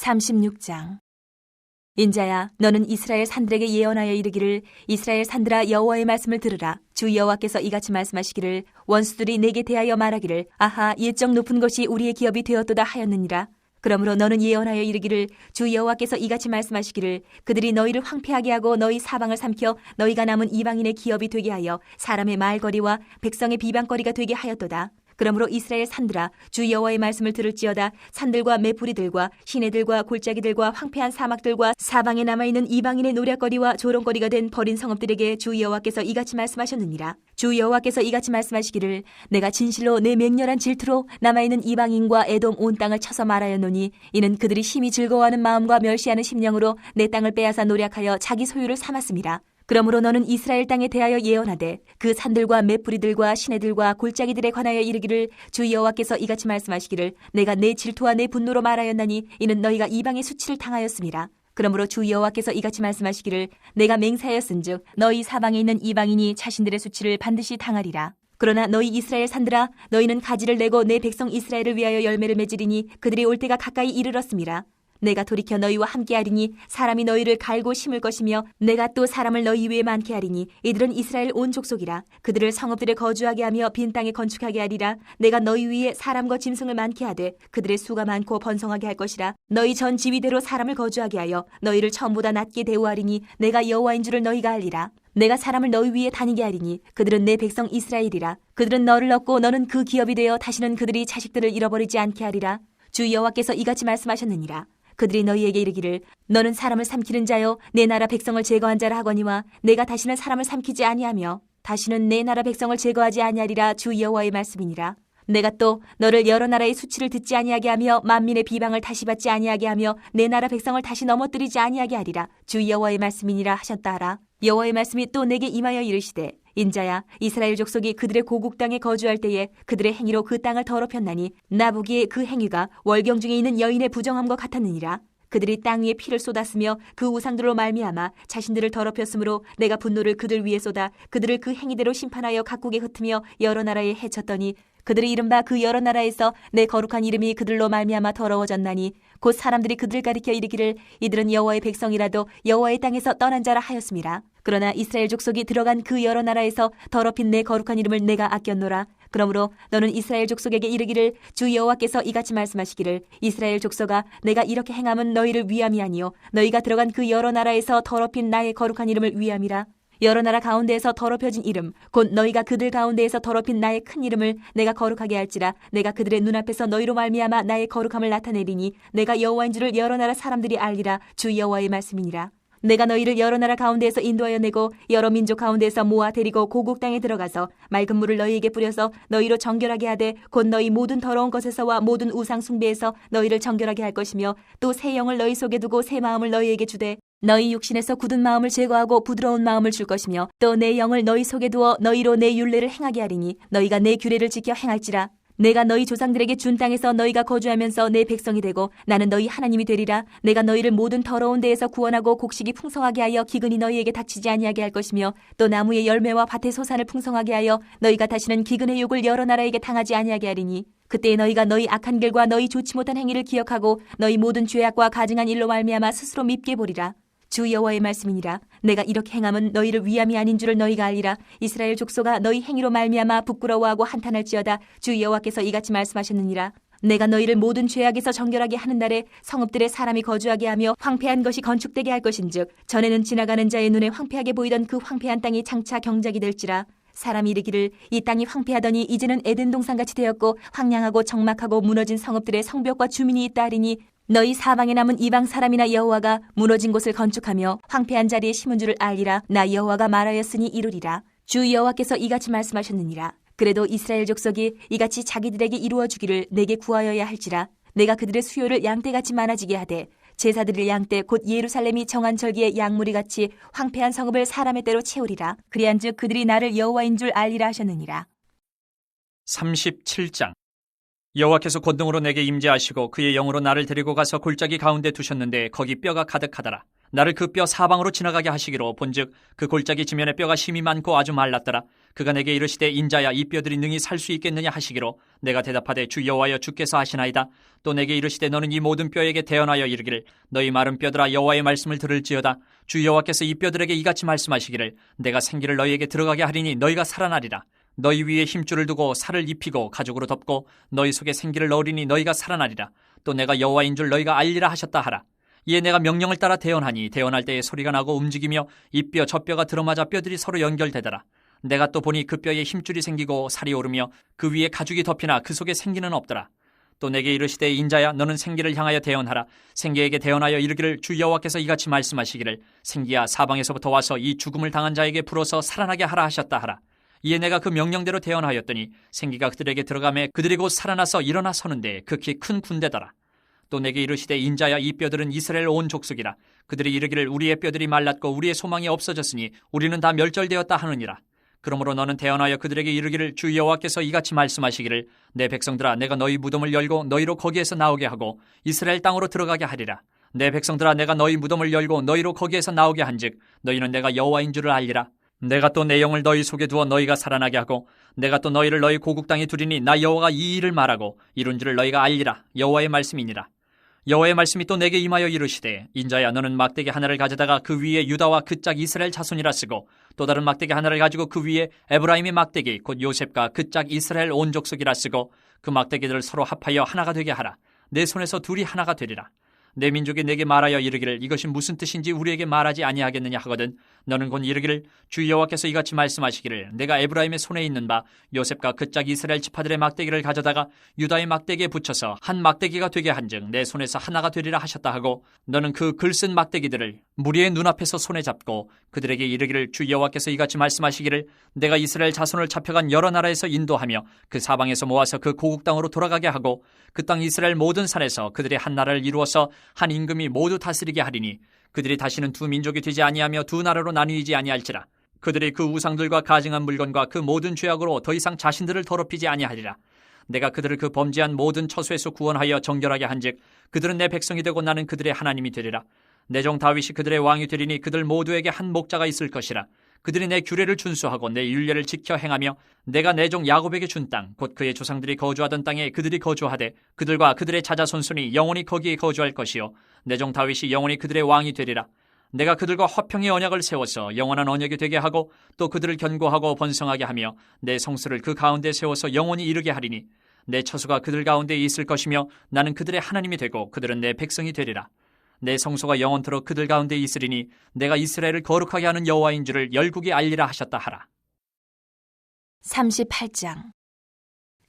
36장. 인자야, 너는 이스라엘 산들에게 예언하여 이르기를, 이스라엘 산들아, 여호와의 말씀을 들으라. 주 여호와께서 이같이 말씀하시기를, 원수들이 내게 대하여 말하기를, 아하, 옛적 높은 것이 우리의 기업이 되었도다 하였느니라. 그러므로 너는 예언하여 이르기를, 주 여호와께서 이같이 말씀하시기를, 그들이 너희를 황폐하게 하고 너희 사방을 삼켜 너희가 남은 이방인의 기업이 되게 하여 사람의 말거리와 백성의 비방거리가 되게 하였도다. 그러므로 이스라엘 산들아, 주 여호와의 말씀을 들을지어다. 산들과 메풀이들과 시내들과 골짜기들과 황폐한 사막들과 사방에 남아있는 이방인의 노략거리와 조롱거리가 된 버린 성읍들에게 주 여호와께서 이같이 말씀하셨느니라. 주 여호와께서 이같이 말씀하시기를, 내가 진실로 내 맹렬한 질투로 남아있는 이방인과 에돔 온 땅을 쳐서 말하였노니, 이는 그들이 심히 즐거워하는 마음과 멸시하는 심령으로 내 땅을 빼앗아 노략하여 자기 소유를 삼았습니다. 그러므로 너는 이스라엘 땅에 대하여 예언하되, 그 산들과 메풀이들과 시내들과 골짜기들에 관하여 이르기를, 주 여호와께서 이같이 말씀하시기를, 내가 내 질투와 내 분노로 말하였나니 이는 너희가 이방의 수치를 당하였음이라. 그러므로 주 여호와께서 이같이 말씀하시기를, 내가 맹세하였은즉 너희 사방에 있는 이방인이 자신들의 수치를 반드시 당하리라. 그러나 너희 이스라엘 산들아, 너희는 가지를 내고 내 백성 이스라엘을 위하여 열매를 맺으리니 그들이 올 때가 가까이 이르렀음이라. 내가 돌이켜 너희와 함께하리니 사람이 너희를 갈고 심을 것이며, 내가 또 사람을 너희 위에 많게 하리니 이들은 이스라엘 온 족속이라. 그들을 성읍들에 거주하게 하며 빈 땅에 건축하게 하리라. 내가 너희 위에 사람과 짐승을 많게 하되 그들의 수가 많고 번성하게 할 것이라. 너희 전 지위대로 사람을 거주하게 하여 너희를 처음보다 낮게 대우하리니 내가 여호와인 줄을 너희가 알리라. 내가 사람을 너희 위에 다니게 하리니 그들은 내 백성 이스라엘이라. 그들은 너를 얻고 너는 그 기업이 되어 다시는 그들이 자식들을 잃어버리지 않게 하리라. 주 여호와께서 이같이 말씀하셨느니라. 그들이 너희에게 이르기를, 너는 사람을 삼키는 자요 내 나라 백성을 제거한 자라 하거니와, 내가 다시는 사람을 삼키지 아니하며 다시는 내 나라 백성을 제거하지 아니하리라. 주 여호와의 말씀이니라. 내가 또 너를 여러 나라의 수치를 듣지 아니하게 하며 만민의 비방을 다시 받지 아니하게 하며 내 나라 백성을 다시 넘어뜨리지 아니하게 하리라. 주 여호와의 말씀이니라 하셨다 하라. 여호와의 말씀이 또 내게 임하여 이르시되, 인자야, 이스라엘 족속이 그들의 고국 땅에 거주할 때에 그들의 행위로 그 땅을 더럽혔나니 나 보기에 그 행위가 월경 중에 있는 여인의 부정함과 같았느니라. 그들이 땅 위에 피를 쏟았으며 그 우상들로 말미암아 자신들을 더럽혔으므로 내가 분노를 그들 위에 쏟아 그들을 그 행위대로 심판하여 각국에 흩으며 여러 나라에 해쳤더니, 그들이 이른바 그 여러 나라에서 내 거룩한 이름이 그들로 말미암아 더러워졌나니 곧 사람들이 그들을 가리켜 이르기를, 이들은 여호와의 백성이라도 여호와의 땅에서 떠난 자라 하였음이라. 그러나 이스라엘 족속이 들어간 그 여러 나라에서 더럽힌 내 거룩한 이름을 내가 아꼈노라. 그러므로 너는 이스라엘 족속에게 이르기를, 주 여호와께서 이같이 말씀하시기를, 이스라엘 족속아, 내가 이렇게 행함은 너희를 위함이 아니요 너희가 들어간 그 여러 나라에서 더럽힌 나의 거룩한 이름을 위함이라. 여러 나라 가운데에서 더럽혀진 이름, 곧 너희가 그들 가운데에서 더럽힌 나의 큰 이름을 내가 거룩하게 할지라. 내가 그들의 눈앞에서 너희로 말미암아 나의 거룩함을 나타내리니 내가 여호와인 줄을 여러 나라 사람들이 알리라. 주 여호와의 말씀이니라. 내가 너희를 여러 나라 가운데에서 인도하여 내고 여러 민족 가운데에서 모아 데리고 고국 땅에 들어가서 맑은 물을 너희에게 뿌려서 너희로 정결하게 하되, 곧 너희 모든 더러운 것에서와 모든 우상 숭배에서 너희를 정결하게 할 것이며, 또 새 영을 너희 속에 두고 새 마음을 너희에게 주되 너희 육신에서 굳은 마음을 제거하고 부드러운 마음을 줄 것이며, 또 내 영을 너희 속에 두어 너희로 내 율례를 행하게 하리니 너희가 내 규례를 지켜 행할지라. 내가 너희 조상들에게 준 땅에서 너희가 거주하면서 내 백성이 되고 나는 너희 하나님이 되리라. 내가 너희를 모든 더러운 데에서 구원하고 곡식이 풍성하게 하여 기근이 너희에게 닥치지 아니하게 할 것이며, 또 나무의 열매와 밭의 소산을 풍성하게 하여 너희가 다시는 기근의 욕을 여러 나라에게 당하지 아니하게 하리니, 그때 너희가 너희 악한 길과 너희 좋지 못한 행위를 기억하고 너희 모든 죄악과 가증한 일로 말미암아 스스로 밉게 보리라. 주 여호와의 말씀이니라. 내가 이렇게 행함은 너희를 위함이 아닌 줄을 너희가 알리라. 이스라엘 족속아, 너희 행위로 말미암아 부끄러워하고 한탄할지어다. 주 여호와께서 이같이 말씀하셨느니라. 내가 너희를 모든 죄악에서 정결하게 하는 날에 성읍들에 사람이 거주하게 하며 황폐한 것이 건축되게 할 것인즉, 전에는 지나가는 자의 눈에 황폐하게 보이던 그 황폐한 땅이 장차 경작이 될지라. 사람이 이르기를, 이 땅이 황폐하더니 이제는 에덴 동산같이 되었고 황량하고 적막하고 무너진 성읍들의 성벽과 주민이 있다 하리니, 너희 사방에 남은 이방 사람이나 여호와가 무너진 곳을 건축하며 황폐한 자리에 심은 줄을 알리라. 나 여호와가 말하였으니 이루리라. 주 여호와께서 이같이 말씀하셨느니라. 그래도 이스라엘 족속이 이같이 자기들에게 이루어 주기를 내게 구하여야 할지라. 내가 그들의 수요를 양떼같이 많아지게 하되 제사드릴 양떼 곧 예루살렘이 정한 절기에 양무리같이 황폐한 성읍을 사람의 때로 채우리라. 그리한즉 그들이 나를 여호와인 줄 알리라 하셨느니라. 37장. 여호와께서 권능으로 내게 임재하시고 그의 영으로 나를 데리고 가서 골짜기 가운데 두셨는데 거기 뼈가 가득하더라. 나를 그 뼈 사방으로 지나가게 하시기로 본즉 그 골짜기 지면에 뼈가 심이 많고 아주 말랐더라. 그가 내게 이르시되 인자야 이 뼈들이 능히 살 수 있겠느냐 하시기로 내가 대답하되 주 여호와여 주께서 하시나이다. 또 내게 이르시되 너는 이 모든 뼈에게 대언하여 이르기를 너희 마른 뼈들아 여호와의 말씀을 들을지어다. 주 여호와께서 이 뼈들에게 이같이 말씀하시기를 내가 생기를 너희에게 들어가게 하리니 너희가 살아나리라. 너희 위에 힘줄을 두고 살을 입히고 가죽으로 덮고 너희 속에 생기를 넣으리니 너희가 살아나리라. 또 내가 여호와인 줄 너희가 알리라 하셨다 하라. 이에 내가 명령을 따라 대언하니 대언할 때에 소리가 나고 움직이며 이 뼈 저 뼈가 들어맞아 뼈들이 서로 연결되더라. 내가 또 보니 그 뼈에 힘줄이 생기고 살이 오르며 그 위에 가죽이 덮이나 그 속에 생기는 없더라. 또 내게 이르시되 인자야 너는 생기를 향하여 대언하라. 생기에게 대언하여 이르기를 주 여호와께서 이같이 말씀하시기를 생기야 사방에서부터 와서 이 죽음을 당한 자에게 불어서 살아나게 하라 하셨다 하라. 이에 내가 그 명령대로 대언하였더니 생기가 그들에게 들어가매 그들이 곧 살아나서 일어나 서는데 극히 큰 군대더라. 또 내게 이르시되 인자야 이 뼈들은 이스라엘 온 족속이라. 그들이 이르기를 우리의 뼈들이 말랐고 우리의 소망이 없어졌으니 우리는 다 멸절되었다 하느니라. 그러므로 너는 대언하여 그들에게 이르기를 주 여호와께서 이같이 말씀하시기를 내 백성들아 내가 너희 무덤을 열고 너희로 거기에서 나오게 하고 이스라엘 땅으로 들어가게 하리라. 내 백성들아 내가 너희 무덤을 열고 너희로 거기에서 나오게 한즉 너희는 내가 여호와인 줄을 알리라. 내가 또 내 영을 너희 속에 두어 너희가 살아나게 하고 내가 또 너희를 너희 고국 땅에 두리니 나 여호와가 이 일을 말하고 이룬 줄을 너희가 알리라. 여호와의 말씀이니라. 여호와의 말씀이 또 내게 임하여 이르시되 인자야 너는 막대기 하나를 가져다가 그 위에 유다와 그 짝 이스라엘 자손이라 쓰고 또 다른 막대기 하나를 가지고 그 위에 에브라임의 막대기 곧 요셉과 그 짝 이스라엘 온 족속이라 쓰고 그 막대기들을 서로 합하여 하나가 되게 하라. 내 손에서 둘이 하나가 되리라. 내 민족이 내게 말하여 이르기를 이것이 무슨 뜻인지 우리에게 말하지 아니하겠느냐 하거든 너는 곧 이르기를 주 여호와께서 이같이 말씀하시기를 내가 에브라임의 손에 있는 바 요셉과 그 짝 이스라엘 지파들의 막대기를 가져다가 유다의 막대기에 붙여서 한 막대기가 되게 한즉 내 손에서 하나가 되리라 하셨다 하고 너는 그 글쓴 막대기들을 무리의 눈앞에서 손에 잡고 그들에게 이르기를 주 여호와께서 이같이 말씀하시기를 내가 이스라엘 자손을 잡혀간 여러 나라에서 인도하며 그 사방에서 모아서 그 고국 땅으로 돌아가게 하고 그 땅 이스라엘 모든 산에서 그들의 한 나라를 이루어서 한 임금이 모두 다스리게 하리니 그들이 다시는 두 민족이 되지 아니하며 두 나라로 나뉘지 아니할지라. 그들이 그 우상들과 가증한 물건과 그 모든 죄악으로 더 이상 자신들을 더럽히지 아니하리라. 내가 그들을 그 범죄한 모든 처소에서 구원하여 정결하게 한즉 그들은 내 백성이 되고 나는 그들의 하나님이 되리라. 내 종 다윗이 그들의 왕이 되리니 그들 모두에게 한 목자가 있을 것이라. 그들이 내 규례를 준수하고 내 율례를 지켜 행하며 내가 내 종 야곱에게 준 땅 곧 그의 조상들이 거주하던 땅에 그들이 거주하되 그들과 그들의 자자손손이 영원히 거기에 거주할 것이요 내 종 다윗이 영원히 그들의 왕이 되리라. 내가 그들과 화평의 언약을 세워서 영원한 언약이 되게 하고 또 그들을 견고하고 번성하게 하며 내 성수를 그 가운데 세워서 영원히 이르게 하리니 내 처소가 그들 가운데 있을 것이며 나는 그들의 하나님이 되고 그들은 내 백성이 되리라. 내 성소가 영원토록 그들 가운데 있으리니 내가 이스라엘을 거룩하게 하는 여호와인 줄을 열국에 알리라 하셨다 하라. 38장.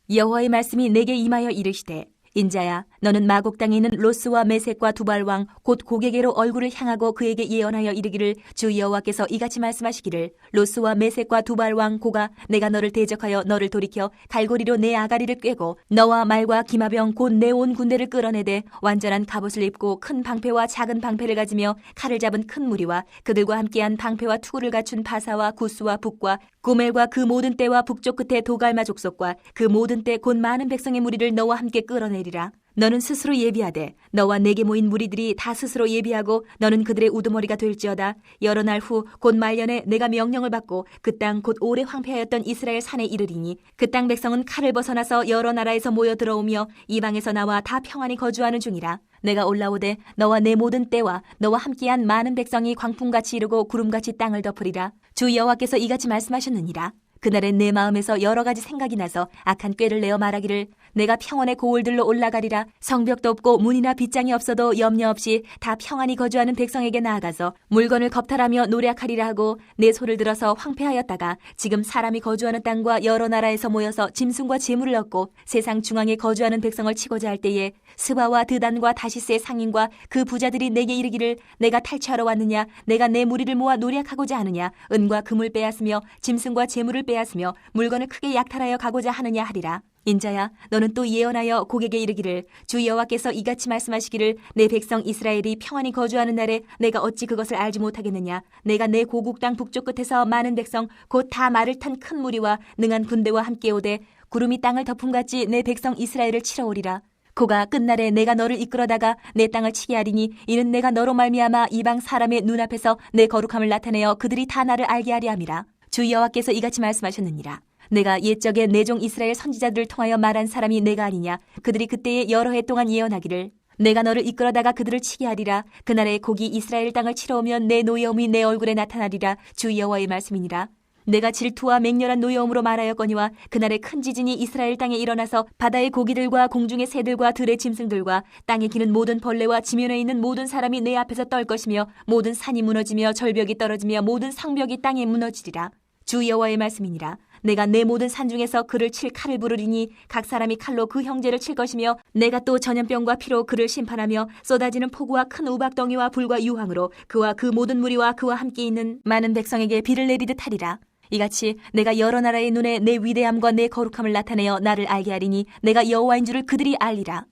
여호와의 말씀이 내게 임하여 이르시되 인자야 너는 마곡 땅에 있는 로스와 메섹과 두발 왕 곧 고게게로 얼굴을 향하고 그에게 예언하여 이르기를 주 여호와께서 이같이 말씀하시기를 로스와 메섹과 두발 왕 고가 내가 너를 대적하여 너를 돌이켜 갈고리로 내 아가리를 꿰고 너와 말과 기마병 곧 내 온 군대를 끌어내되 완전한 갑옷을 입고 큰 방패와 작은 방패를 가지며 칼을 잡은 큰 무리와 그들과 함께한 방패와 투구를 갖춘 바사와 구스와 북과 구멜과 그 모든 떼와 북쪽 끝에 도갈마 족속과 그 모든 떼 곧 많은 백성의 무리를 너와 함께 끌어내리라. 너는 스스로 예비하되 너와 내게 모인 무리들이 다 스스로 예비하고 너는 그들의 우두머리가 될지어다. 여러 날 후 곧 말년에 내가 명령을 받고 그 땅 곧 오래 황폐하였던 이스라엘 산에 이르리니 그 땅 백성은 칼을 벗어나서 여러 나라에서 모여 들어오며 이방에서 나와 다 평안히 거주하는 중이라. 내가 올라오되 너와 내 모든 떼와 너와 함께한 많은 백성이 광풍같이 이르고 구름같이 땅을 덮으리라. 주 여호와께서 이같이 말씀하셨느니라. 그날엔 내 마음에서 여러 가지 생각이 나서 악한 꾀를 내어 말하기를 내가 평원의 고을들로 올라가리라. 성벽도 없고 문이나 빗장이 없어도 염려 없이 다 평안히 거주하는 백성에게 나아가서 물건을 겁탈하며 노력하리라 하고 내 소를 들어서 황폐하였다가 지금 사람이 거주하는 땅과 여러 나라에서 모여서 짐승과 재물을 얻고 세상 중앙에 거주하는 백성을 치고자 할 때에 스바와 드단과 다시스의 상인과 그 부자들이 내게 이르기를 내가 탈취하러 왔느냐 내가 내 무리를 모아 노력하고자 하느냐 은과 금을 빼앗으며 짐승과 재물을 빼앗으며 물건을 크게 약탈하여 가고자 하느냐 하리라. 인자야 너는 또 예언하여 고객에게 이르기를 주 여호와께서 이같이 말씀하시기를 내 백성 이스라엘이 평안히 거주하는 날에 내가 어찌 그것을 알지 못하겠느냐. 내가 내 고국 땅 북쪽 끝에서 많은 백성 곧 다 말을 탄 큰 무리와 능한 군대와 함께 오되 구름이 땅을 덮음같이 내 백성 이스라엘을 치러 오리라. 그가 끝날에 내가 너를 이끌어다가 내 땅을 치게 하리니 이는 내가 너로 말미암아 이방 사람의 눈앞에서 내 거룩함을 나타내어 그들이 다 나를 알게 하리 함이라. 주 여호와께서 이같이 말씀하셨느니라. 내가 옛적에 내 종 이스라엘 선지자들을 통하여 말한 사람이 내가 아니냐. 그들이 그때에 여러 해 동안 예언하기를 내가 너를 이끌어다가 그들을 치게 하리라. 그날에 곡이 이스라엘 땅을 치러 오면 내 노여움이 내 얼굴에 나타나리라. 주 여호와의 말씀이니라. 내가 질투와 맹렬한 노여움으로 말하였거니와 그날에 큰 지진이 이스라엘 땅에 일어나서 바다의 고기들과 공중의 새들과 들의 짐승들과 땅에 기는 모든 벌레와 지면에 있는 모든 사람이 내 앞에서 떨 것이며 모든 산이 무너지며 절벽이 떨어지며 모든 성벽이 땅에 무너지리라. 주 여호와의 말씀이니라. 내가 내 모든 산 중에서 그를 칠 칼을 부르리니 각 사람이 칼로 그 형제를 칠 것이며 내가 또 전염병과 피로 그를 심판하며 쏟아지는 폭우와 큰 우박덩이와 불과 유황으로 그와 그 모든 무리와 그와 함께 있는 많은 백성에게 비를 내리듯 하리라. 이같이 내가 여러 나라의 눈에 내 위대함과 내 거룩함을 나타내어 나를 알게 하리니 내가 여호와인 줄을 그들이 알리라.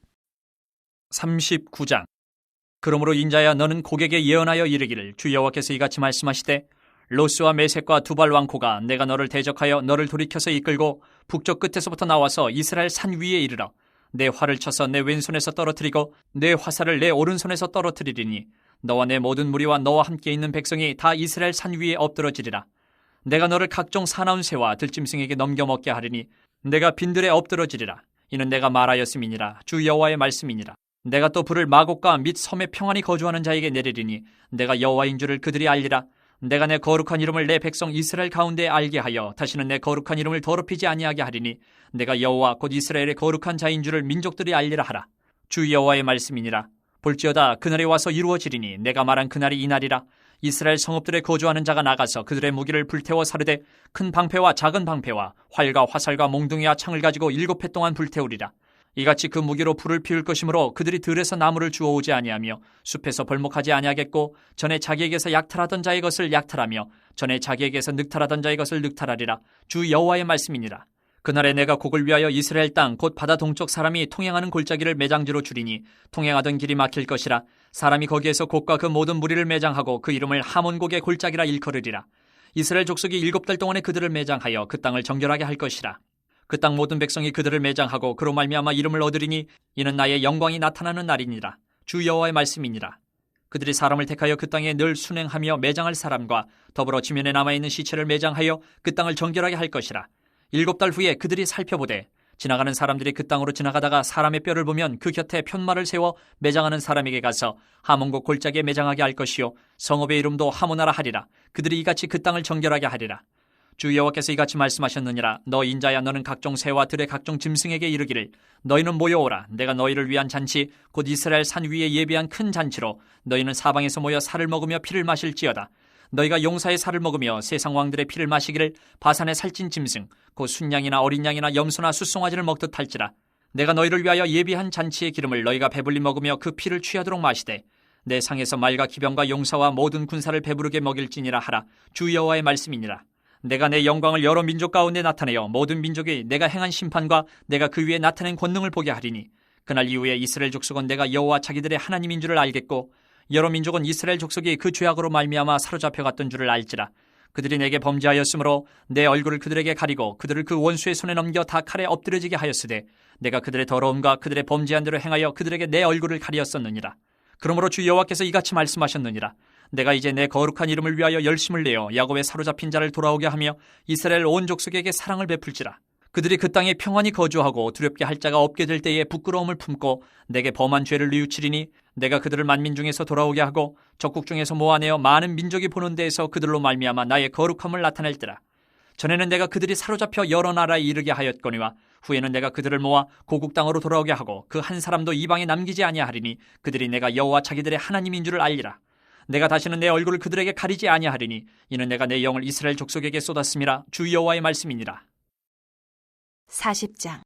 39장. 그러므로 인자야 너는 고객에 예언하여 이르기를 주 여호와께서 이같이 말씀하시되 로스와 메섹과 두발 왕코가 내가 너를 대적하여 너를 돌이켜서 이끌고 북쪽 끝에서부터 나와서 이스라엘 산 위에 이르러 내 활을 쳐서 내 왼손에서 떨어뜨리고 내 화살을 내 오른손에서 떨어뜨리리니 너와 내 모든 무리와 너와 함께 있는 백성이 다 이스라엘 산 위에 엎드러지리라. 내가 너를 각종 사나운 새와 들짐승에게 넘겨먹게 하리니 내가 빈들에 엎드러지리라. 이는 내가 말하였음이니라. 주 여호와의 말씀이니라. 내가 또 불을 마곡과 및 섬에 평안히 거주하는 자에게 내리리니 내가 여호와인 줄을 그들이 알리라. 내가 내 거룩한 이름을 내 백성 이스라엘 가운데 알게 하여 다시는 내 거룩한 이름을 더럽히지 아니하게 하리니 내가 여호와 곧 이스라엘의 거룩한 자인 줄을 민족들이 알리라 하라. 주 여호와의 말씀이니라. 볼지어다 그날이 와서 이루어지리니 내가 말한 그날이 이날이라. 이스라엘 성읍들에 거주하는 자가 나가서 그들의 무기를 불태워 사르되 큰 방패와 작은 방패와 활과 화살과 몽둥이와 창을 가지고 7해 동안 불태우리라. 이같이 그 무기로 불을 피울 것이므로 그들이 들에서 나무를 주워오지 아니하며 숲에서 벌목하지 아니하겠고 전에 자기에게서 약탈하던 자의 것을 약탈하며 전에 자기에게서 늑탈하던 자의 것을 늑탈하리라. 주 여호와의 말씀이니라. 그날에 내가 곡을 위하여 이스라엘 땅 곧 바다 동쪽 사람이 통행하는 골짜기를 매장지로 줄이니 통행하던 길이 막힐 것이라. 사람이 거기에서 곡과 그 모든 무리를 매장하고 그 이름을 하몬곡의 골짜기라 일컬으리라. 이스라엘 족속이 7달 동안에 그들을 매장하여 그 땅을 정결하게 할 것이라. 그 땅 모든 백성이 그들을 매장하고 그로 말미암아 이름을 얻으리니 이는 나의 영광이 나타나는 날이니라. 주 여호와의 말씀이니라. 그들이 사람을 택하여 그 땅에 늘 순행하며 매장할 사람과 더불어 지면에 남아있는 시체를 매장하여 그 땅을 정결하게 할 것이라. 7달 후에 그들이 살펴보되 지나가는 사람들이 그 땅으로 지나가다가 사람의 뼈를 보면 그 곁에 편말을 세워 매장하는 사람에게 가서 하몬곡 골짜기에 매장하게 할 것이요 성읍의 이름도 하모나라 하리라. 그들이 이같이 그 땅을 정결하게 하리라. 주 여호와께서 이같이 말씀하셨느니라. 너 인자야 너는 각종 새와 들의 각종 짐승에게 이르기를 너희는 모여오라. 내가 너희를 위한 잔치 곧 이스라엘 산 위에 예비한 큰 잔치로 너희는 사방에서 모여 살을 먹으며 피를 마실지어다. 너희가 용사의 살을 먹으며 세상 왕들의 피를 마시기를 바산의 살찐 짐승 곧 순양이나 어린 양이나 염소나 숫송아지를 먹듯 할지라. 내가 너희를 위하여 예비한 잔치의 기름을 너희가 배불리 먹으며 그 피를 취하도록 마시되 내 상에서 말과 기병과 용사와 모든 군사를 배부르게 먹일지니라 하라. 주 여호와의 말씀이니라. 내가 내 영광을 여러 민족 가운데 나타내어 모든 민족이 내가 행한 심판과 내가 그 위에 나타낸 권능을 보게 하리니 그날 이후에 이스라엘 족속은 내가 여호와 자기들의 하나님인 줄을 알겠고 여러 민족은 이스라엘 족속이 그 죄악으로 말미암아 사로잡혀갔던 줄을 알지라. 그들이 내게 범죄하였으므로 내 얼굴을 그들에게 가리고 그들을 그 원수의 손에 넘겨 다 칼에 엎드려지게 하였으되 내가 그들의 더러움과 그들의 범죄한 대로 행하여 그들에게 내 얼굴을 가리었었느니라. 그러므로 주 여호와께서 이같이 말씀하셨느니라. 내가 이제 내 거룩한 이름을 위하여 열심을 내어 야곱의 사로잡힌 자를 돌아오게 하며 이스라엘 온 족속에게 사랑을 베풀지라. 그들이 그 땅에 평안히 거주하고 두렵게 할 자가 없게 될 때에 부끄러움을 품고 내게 범한 죄를 뉘우치리니 내가 그들을 만민 중에서 돌아오게 하고 적국 중에서 모아내어 많은 민족이 보는 데에서 그들로 말미암아 나의 거룩함을 나타낼 때라. 전에는 내가 그들이 사로잡혀 여러 나라에 이르게 하였거니와 후에는 내가 그들을 모아 고국 땅으로 돌아오게 하고 그 한 사람도 이방에 남기지 아니하리니 그들이 내가 여호와 자기들의 하나님인 줄을 알리라. 내가 다시는 내 얼굴을 그들에게 가리지 아니하리니 이는 내가 내 영을 이스라엘 족속에게 쏟았음이라. 주 여호와의 말씀이니라. 40장.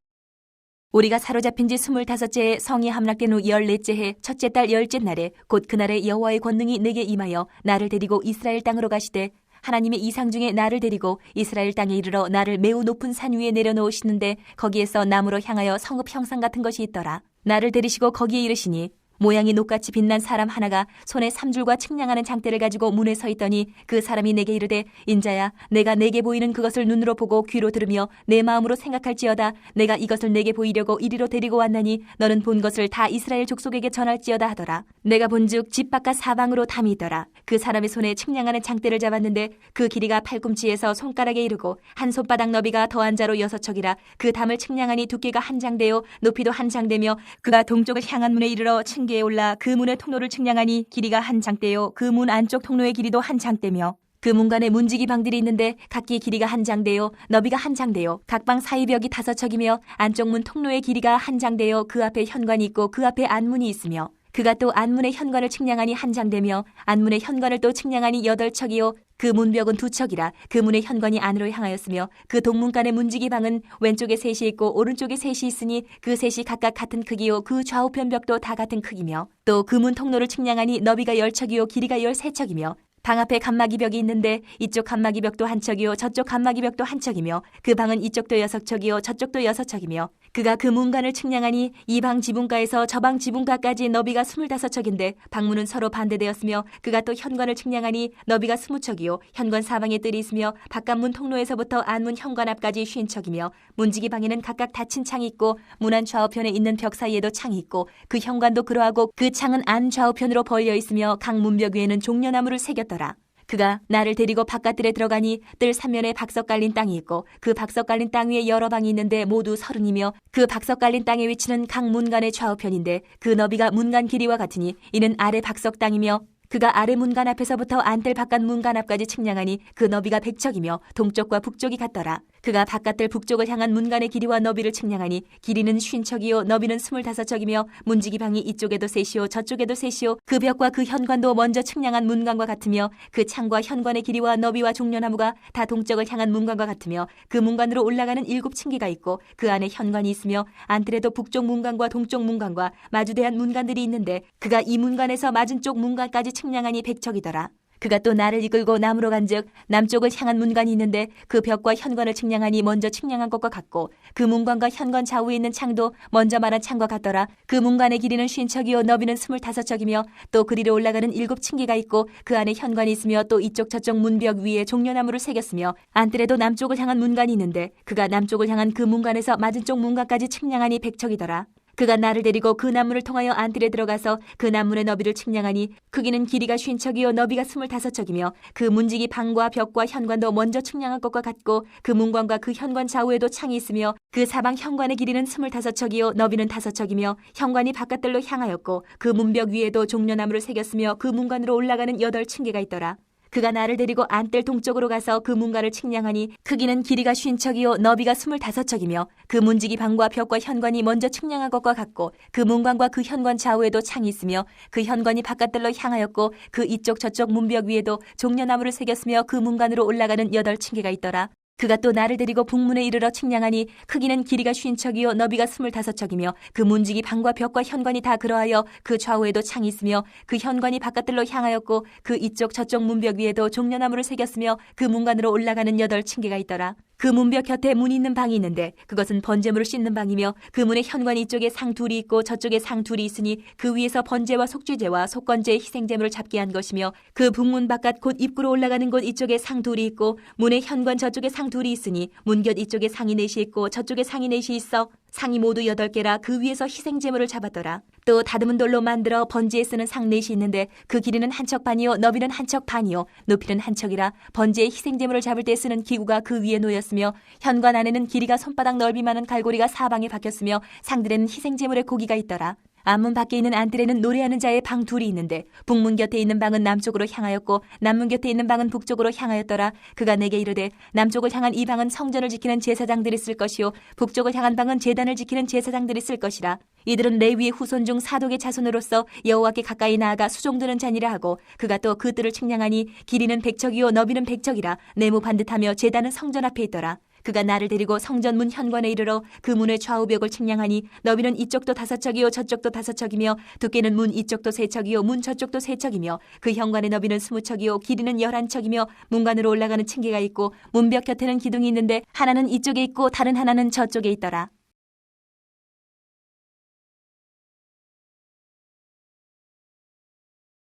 우리가 사로잡힌 지 25째에 성이 함락된 후 14째 해 첫째 달 10째 날에 곧 그날에 여호와의 권능이 내게 임하여 나를 데리고 이스라엘 땅으로 가시되 하나님의 이상 중에 나를 데리고 이스라엘 땅에 이르러 나를 매우 높은 산 위에 내려놓으시는데 거기에서 나무로 향하여 성읍 형상 같은 것이 있더라. 나를 데리시고 거기에 이르시니 모양이 녹같이 빛난 사람 하나가 손에 삼줄과 측량하는 장대를 가지고 문에 서 있더니 그 사람이 내게 이르되 인자야 내가 내게 보이는 그것을 눈으로 보고 귀로 들으며 내 마음으로 생각할지어다 내가 이것을 내게 보이려고 이리로 데리고 왔나니 너는 본 것을 다 이스라엘 족속에게 전할지어다 하더라. 내가 본즉 집 바깥 사방으로 담이 있더라. 그 사람의 손에 측량하는 장대를 잡았는데 그 길이가 팔꿈치에서 손가락에 이르고 한 손바닥 너비가 더한 자로 6척이라. 그 담을 측량하니 두께가 한 장대요 높이도 한 장대며 그가 동쪽을 향한 문에 이르러 층계에 올라 그 문의 통로를 측량하니 길이가 한 장대요 그 문 안쪽 통로의 길이도 한 장대며 그 문간에 문지기 방들이 있는데 각기 길이가 한 장대요 너비가 한 장대요 각 방 사이 벽이 5척이며 안쪽 문 통로의 길이가 한 장대요 그 앞에 현관이 있고 그 앞에 안문이 있으며 그가 또 안문의 현관을 측량하니 한 장대며 안문의 현관을 또 측량하니 8척이요 그 문벽은 2척이라. 그 문의 현관이 안으로 향하였으며 그 동문간의 문지기 방은 왼쪽에 셋이 있고 오른쪽에 셋이 있으니 그 셋이 각각 같은 크기요 그 좌우편 벽도 다 같은 크기며 또 그 문 통로를 측량하니 너비가 10척이요 길이가 13척이며 방 앞에 칸막이 벽이 있는데 이쪽 칸막이 벽도 한 척이요 저쪽 칸막이 벽도 한 척이며 그 방은 이쪽도 6척이요 저쪽도 6척이며 그가 그 문간을 측량하니 이 방 지붕가에서 저 방 지붕가까지 너비가 25척인데 방문은 서로 반대되었으며 그가 또 현관을 측량하니 너비가 20척이요 현관 사방에 뜰이 있으며 바깥문 통로에서부터 안문 현관 앞까지 50척이며 문지기 방에는 각각 닫힌 창이 있고 문 안 좌우편에 있는 벽 사이에도 창이 있고 그 현관도 그러하고 그 창은 안 좌우편으로 벌려 있으며 각 문벽 위에는 종려나무를 새겼더라. 그가 나를 데리고 바깥들에 들어가니 뜰 3면에 박석 깔린 땅이 있고 그 박석 깔린 땅 위에 여러 방이 있는데 모두 30이며 그 박석 깔린 땅의 위치는 각 문간의 좌우편인데 그 너비가 문간 길이와 같으니 이는 아래 박석 땅이며 그가 아래 문간 앞에서부터 안뜰 바깥 문간 앞까지 측량하니 그 너비가 100척이며 동쪽과 북쪽이 같더라. 그가 바깥뜰 북쪽을 향한 문간의 길이와 너비를 측량하니 길이는 50척이요 너비는 25척이며 문지기 방이 이쪽에도 셋이요 저쪽에도 셋이요 그 벽과 그 현관도 먼저 측량한 문간과 같으며 그 창과 현관의 길이와 너비와 종려나무가 다 동쪽을 향한 문간과 같으며 그 문간으로 올라가는 7층기가 있고 그 안에 현관이 있으며 안뜰에도 북쪽 문간과 동쪽 문간과 마주대한 문간들이 있는데 그가 이 문간에서 맞은 쪽 문간까지 측량하니 100척이더라. 그가 또 나를 이끌고 남으로 간즉 남쪽을 향한 문간이 있는데 그 벽과 현관을 측량하니 먼저 측량한 것과 같고 그 문간과 현관 좌우에 있는 창도 먼저 말한 창과 같더라. 그 문간의 길이는 50척이요 너비는 25척이며 또 그리로 올라가는 7층기가 있고 그 안에 현관이 있으며 또 이쪽 저쪽 문벽 위에 종려나무를 새겼으며 안뜰에도 남쪽을 향한 문간이 있는데 그가 남쪽을 향한 그 문간에서 맞은 쪽 문간까지 측량하니 100척이더라. 그가 나를 데리고 그 나무를 통하여 안뜰에 들어가서 그 나무의 너비를 측량하니 크기는 길이가 50척이요 너비가 25척이며 그 문지기 방과 벽과 현관도 먼저 측량한 것과 같고 그 문관과 그 현관 좌우에도 창이 있으며 그 사방 현관의 길이는 25척이요 너비는 5척이며 현관이 바깥들로 향하였고 그 문벽 위에도 종려나무를 새겼으며 그 문관으로 올라가는 8층계가 있더라. 그가 나를 데리고 안뜰 동쪽으로 가서 그 문간을 측량하니 크기는 길이가 50척이요 너비가 25척이며 그 문지기 방과 벽과 현관이 먼저 측량한 것과 같고 그 문관과 그 현관 좌우에도 창이 있으며 그 현관이 바깥들로 향하였고 그 이쪽 저쪽 문벽 위에도 종려나무를 새겼으며 그 문간으로 올라가는 8층계가 있더라. 그가 또 나를 데리고 북문에 이르러 측량하니 크기는 길이가 50척이요 너비가 25척이며 그 문지기 방과 벽과 현관이 다 그러하여 그 좌우에도 창이 있으며 그 현관이 바깥들로 향하였고 그 이쪽 저쪽 문벽 위에도 종려나무를 새겼으며 그 문간으로 올라가는 8층계가 있더라. 그 문벽 곁에 문이 있는 방이 있는데 그것은 번제물을 씻는 방이며 그 문의 현관 이쪽에 상 둘이 있고 저쪽에 상 둘이 있으니 그 위에서 번제와 속죄제와 속건제의 희생제물을 잡게 한 것이며 그 북문 바깥 곧 입구로 올라가는 곳 이쪽에 상 둘이 있고 문의 현관 저쪽에 상 둘이 있으니 문 곁 이쪽에 상이 넷이 있고 저쪽에 상이 넷이 있어 상이 모두 8개라. 그 위에서 희생제물을 잡았더라. 또 다듬은 돌로 만들어 번제에 쓰는 상 넷이 있는데 그 길이는 한 척 반이요 너비는 한 척 반이요 높이는 한 척이라. 번제의 희생제물을 잡을 때 쓰는 기구가 그 위에 놓였으며 현관 안에는 길이가 손바닥 넓이만한 갈고리가 사방에 박혔으며 상들에는 희생제물의 고기가 있더라. 안문 밖에 있는 안뜰에는 노래하는 자의 방 둘이 있는데 북문 곁에 있는 방은 남쪽으로 향하였고 남문 곁에 있는 방은 북쪽으로 향하였더라. 그가 내게 이르되 남쪽을 향한 이 방은 성전을 지키는 제사장들이 쓸 것이요 북쪽을 향한 방은 제단을 지키는 제사장들이 쓸 것이라. 이들은 레위의 후손 중 사독의 자손으로서 여호와께 가까이 나아가 수종드는 자니라 하고 그가 또 그 뜰을 측량하니 길이는 100척이요 너비는 100척이라. 네모 반듯하며 제단은 성전 앞에 있더라. 그가 나를 데리고 성전 문 현관에 이르러 그 문의 좌우벽을 측량하니 너비는 이쪽도 5척이요 저쪽도 5척이며 두께는 문 이쪽도 3척이요 문 저쪽도 3척이며 그 현관의 너비는 20척이요 길이는 11척이며 문관으로 올라가는 층계가 있고 문벽 곁에는 기둥이 있는데 하나는 이쪽에 있고 다른 하나는 저쪽에 있더라.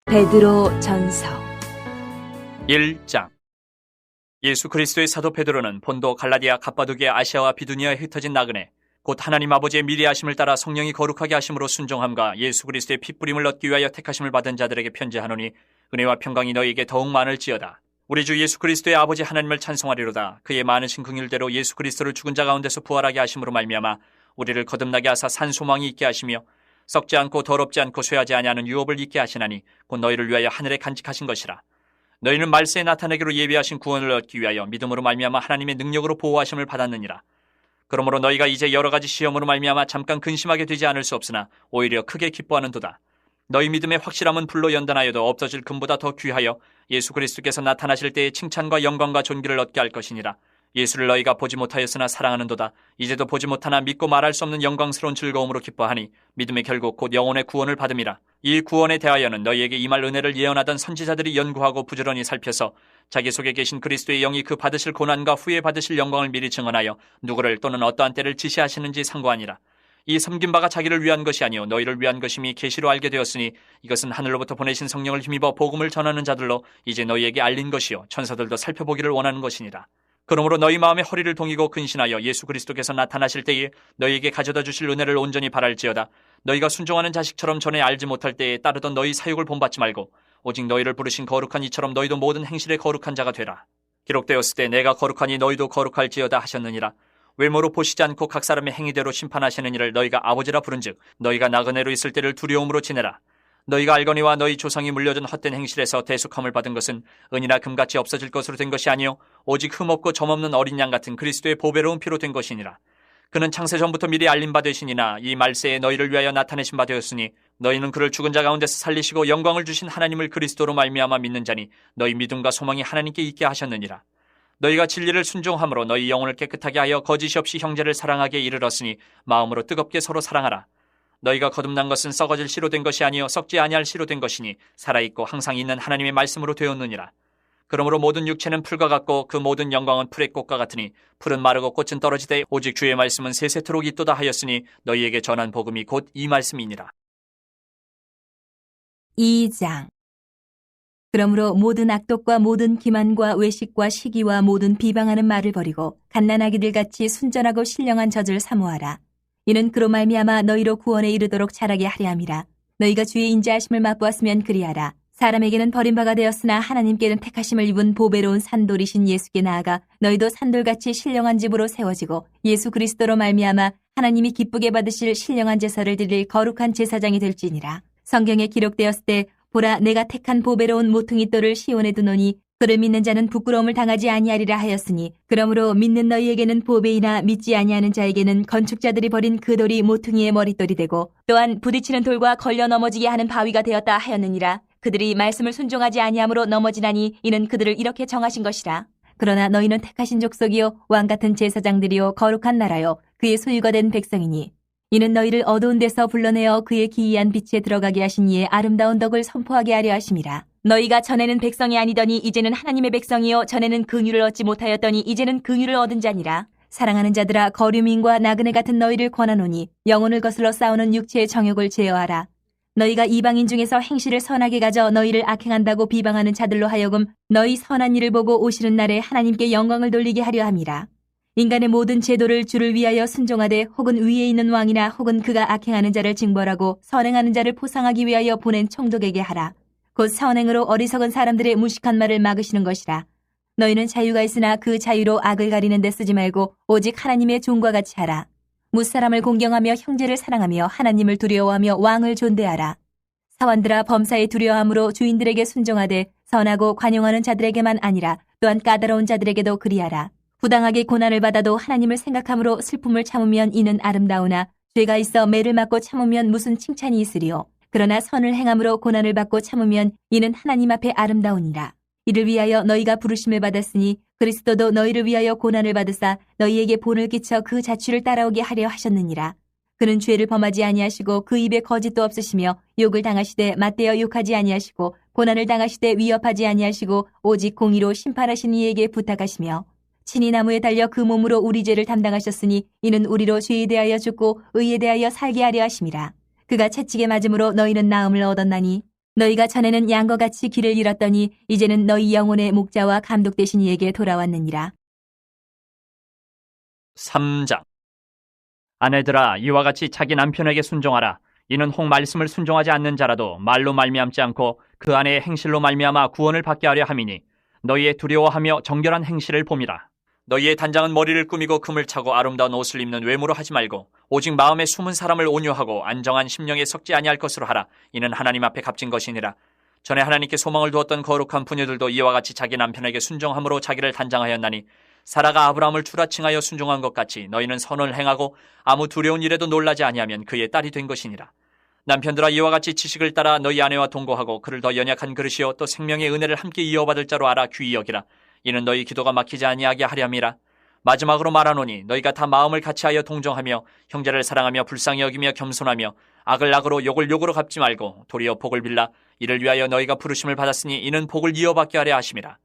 베드로 전서 1장. 예수 그리스도의 사도 베드로는 본도, 갈라디아, 갑바도기아, 아시아와 비두니아에 흩어진 나그네, 곧 하나님 아버지의 미리하심을 따라 성령이 거룩하게 하심으로 순종함과 예수 그리스도의 핏부림을 얻기 위하여 택하심을 받은 자들에게 편지하노니 은혜와 평강이 너희에게 더욱 많을지어다. 우리 주 예수 그리스도의 아버지 하나님을 찬송하리로다. 그의 많으신 긍휼대로 예수 그리스도를 죽은 자 가운데서 부활하게 하심으로 말미암아 우리를 거듭나게 하사 산 소망이 있게 하시며 썩지 않고 더럽지 않고 쇠하지 아니하는 유업을 있게 하시나니 곧 너희를 위하여 하늘에 간직하신 것이라. 너희는 말세에 나타내기로 예비하신 구원을 얻기 위하여 믿음으로 말미암아 하나님의 능력으로 보호하심을 받았느니라. 그러므로 너희가 이제 여러 가지 시험으로 말미암아 잠깐 근심하게 되지 않을 수 없으나 오히려 크게 기뻐하는도다. 너희 믿음의 확실함은 불로 연단하여도 없어질 금보다 더 귀하여 예수 그리스도께서 나타나실 때에 칭찬과 영광과 존귀를 얻게 할 것이니라. 예수를 너희가 보지 못하였으나 사랑하는도다. 이제도 보지 못하나 믿고 말할 수 없는 영광스러운 즐거움으로 기뻐하니 믿음의 결국 곧 영혼의 구원을 받음이라. 이 구원에 대하여는 너희에게 임할 은혜를 예언하던 선지자들이 연구하고 부지런히 살펴서 자기 속에 계신 그리스도의 영이 그 받으실 고난과 후에 받으실 영광을 미리 증언하여 누구를 또는 어떠한 때를 지시하시는지 상고하니라. 이 섬긴 바가 자기를 위한 것이 아니요 너희를 위한 것임이 계시로 알게 되었으니 이것은 하늘로부터 보내신 성령을 힘입어 복음을 전하는 자들로 이제 너희에게 알린 것이요 천사들도 살펴보기를 원하는 것이니라. 그러므로 너희 마음에 허리를 동이고 근신하여 예수 그리스도께서 나타나실 때에 너희에게 가져다 주실 은혜를 온전히 바랄지어다. 너희가 순종하는 자식처럼 전에 알지 못할 때에 따르던 너희 사육을 본받지 말고 오직 너희를 부르신 거룩한 이처럼 너희도 모든 행실에 거룩한 자가 되라. 기록되었을 때 내가 거룩하니 너희도 거룩할지어다 하셨느니라. 외모로 보시지 않고 각 사람의 행위대로 심판하시는 이를 너희가 아버지라 부른즉 너희가 나그네로 있을 때를 두려움으로 지내라. 너희가 알거니와 너희 조상이 물려준 헛된 행실에서 대속함을 받은 것은 은이나 금같이 없어질 것으로 된 것이 아니요 오직 흠없고 점없는 어린 양 같은 그리스도의 보배로운 피로 된 것이니라. 그는 창세 전부터 미리 알린 바 되시니나 이 말세에 너희를 위하여 나타내신 바 되었으니 너희는 그를 죽은 자 가운데서 살리시고 영광을 주신 하나님을 그리스도로 말미암아 믿는 자니 너희 믿음과 소망이 하나님께 있게 하셨느니라. 너희가 진리를 순종함으로 너희 영혼을 깨끗하게 하여 거짓이 없이 형제를 사랑하게 이르렀으니 마음으로 뜨겁게 서로 사랑하라. 너희가 거듭난 것은 썩어질 씨로 된 것이 아니요 썩지 아니할 씨로 된 것이니 살아있고 항상 있는 하나님의 말씀으로 되었느니라. 그러므로 모든 육체는 풀과 같고 그 모든 영광은 풀의 꽃과 같으니 풀은 마르고 꽃은 떨어지되 오직 주의 말씀은 세세토록 있도다 하였으니 너희에게 전한 복음이 곧 이 말씀이니라. 2장. 그러므로 모든 악독과 모든 기만과 외식과 시기와 모든 비방하는 말을 버리고 갓난아기들 같이 순전하고 신령한 젖을 사모하라. 이는 그로 말미암아 너희로 구원에 이르도록 자라게 하려 함이라. 너희가 주의 인자하심을 맛보았으면 그리하라. 사람에게는 버림바가 되었으나 하나님께는 택하심을 입은 보배로운 산돌이신 예수께 나아가 너희도 산돌같이 신령한 집으로 세워지고 예수 그리스도로 말미암아 하나님이 기쁘게 받으실 신령한 제사를 드릴 거룩한 제사장이 될지니라. 성경에 기록되었을 때 보라 내가 택한 보배로운 모퉁이 돌을 시온에 두노니 그를 믿는 자는 부끄러움을 당하지 아니하리라 하였으니 그러므로 믿는 너희에게는 보배이나 믿지 아니하는 자에게는 건축자들이 버린 그 돌이 모퉁이의 머릿돌이 되고 또한 부딪히는 돌과 걸려 넘어지게 하는 바위가 되었다 하였느니라. 그들이 말씀을 순종하지 아니함으로 넘어지나니 이는 그들을 이렇게 정하신 것이라. 그러나 너희는 택하신 족속이요 왕같은 제사장들이요 거룩한 나라요 그의 소유가 된 백성이니 이는 너희를 어두운 데서 불러내어 그의 기이한 빛에 들어가게 하신 이의 아름다운 덕을 선포하게 하려 하심이라. 너희가 전에는 백성이 아니더니 이제는 하나님의 백성이요 전에는 긍휼을 얻지 못하였더니 이제는 긍휼을 얻은 자니라. 사랑하는 자들아 거류민과 나그네 같은 너희를 권하노니 영혼을 거슬러 싸우는 육체의 정욕을 제어하라. 너희가 이방인 중에서 행실을 선하게 가져 너희를 악행한다고 비방하는 자들로 하여금 너희 선한 일을 보고 오시는 날에 하나님께 영광을 돌리게 하려 함이라. 인간의 모든 제도를 주를 위하여 순종하되 혹은 위에 있는 왕이나 혹은 그가 악행하는 자를 징벌하고 선행하는 자를 포상하기 위하여 보낸 총독에게 하라. 곧 선행으로 어리석은 사람들의 무식한 말을 막으시는 것이라. 너희는 자유가 있으나 그 자유로 악을 가리는 데 쓰지 말고 오직 하나님의 종과 같이 하라. 무사람을 공경하며 형제를 사랑하며 하나님을 두려워하며 왕을 존대하라. 사원들아 범사에 두려워함으로 주인들에게 순종하되 선하고 관용하는 자들에게만 아니라 또한 까다로운 자들에게도 그리하라. 부당하게 고난을 받아도 하나님을 생각함으로 슬픔을 참으면 이는 아름다우나 죄가 있어 매를 맞고 참으면 무슨 칭찬이 있으리요. 그러나 선을 행함으로 고난을 받고 참으면 이는 하나님 앞에 아름다우니라. 이를 위하여 너희가 부르심을 받았으니 그리스도도 너희를 위하여 고난을 받으사 너희에게 본을 끼쳐 그 자취를 따라오게 하려 하셨느니라. 그는 죄를 범하지 아니하시고 그 입에 거짓도 없으시며 욕을 당하시되 맞대어 욕하지 아니하시고 고난을 당하시되 위협하지 아니하시고 오직 공의로 심판하신 이에게 부탁하시며 친히 나무에 달려 그 몸으로 우리 죄를 담당하셨으니 이는 우리로 죄에 대하여 죽고 의에 대하여 살게 하려 하심이라. 그가 채찍에 맞음으로 너희는 나음을 얻었나니 너희가 전에는 양과 같이 길을 잃었더니 이제는 너희 영혼의 목자와 감독 되신 이에게 돌아왔느니라. 3장. 아내들아, 이와 같이 자기 남편에게 순종하라. 이는 혹 말씀을 순종하지 않는 자라도 말로 말미암지 않고 그 아내의 행실로 말미암아 구원을 받게 하려 함이니 너희의 두려워하며 정결한 행실을 봄이라. 너희의 단장은 머리를 꾸미고 금을 차고 아름다운 옷을 입는 외모로 하지 말고 오직 마음에 숨은 사람을 온유하고 안정한 심령에 섞지 아니할 것으로 하라. 이는 하나님 앞에 값진 것이니라. 전에 하나님께 소망을 두었던 거룩한 부녀들도 이와 같이 자기 남편에게 순종함으로 자기를 단장하였나니 사라가 아브라함을 추라칭하여 순종한 것 같이 너희는 선을 행하고 아무 두려운 일에도 놀라지 아니하면 그의 딸이 된 것이니라. 남편들아, 이와 같이 지식을 따라 너희 아내와 동거하고 그를 더 연약한 그릇이요 또 생명의 은혜를 함께 이어받을 자로 알아 귀히 여기라. 이는 너희 기도가 막히지 아니하게 하려 함이라. 마지막으로 말하노니 너희가 다 마음을 같이하여 동정하며 형제를 사랑하며 불쌍히 여기며 겸손하며 악을 악으로 욕을 욕으로 갚지 말고 도리어 복을 빌라. 이를 위하여 너희가 부르심을 받았으니 이는 복을 이어받게 하려 하심이라.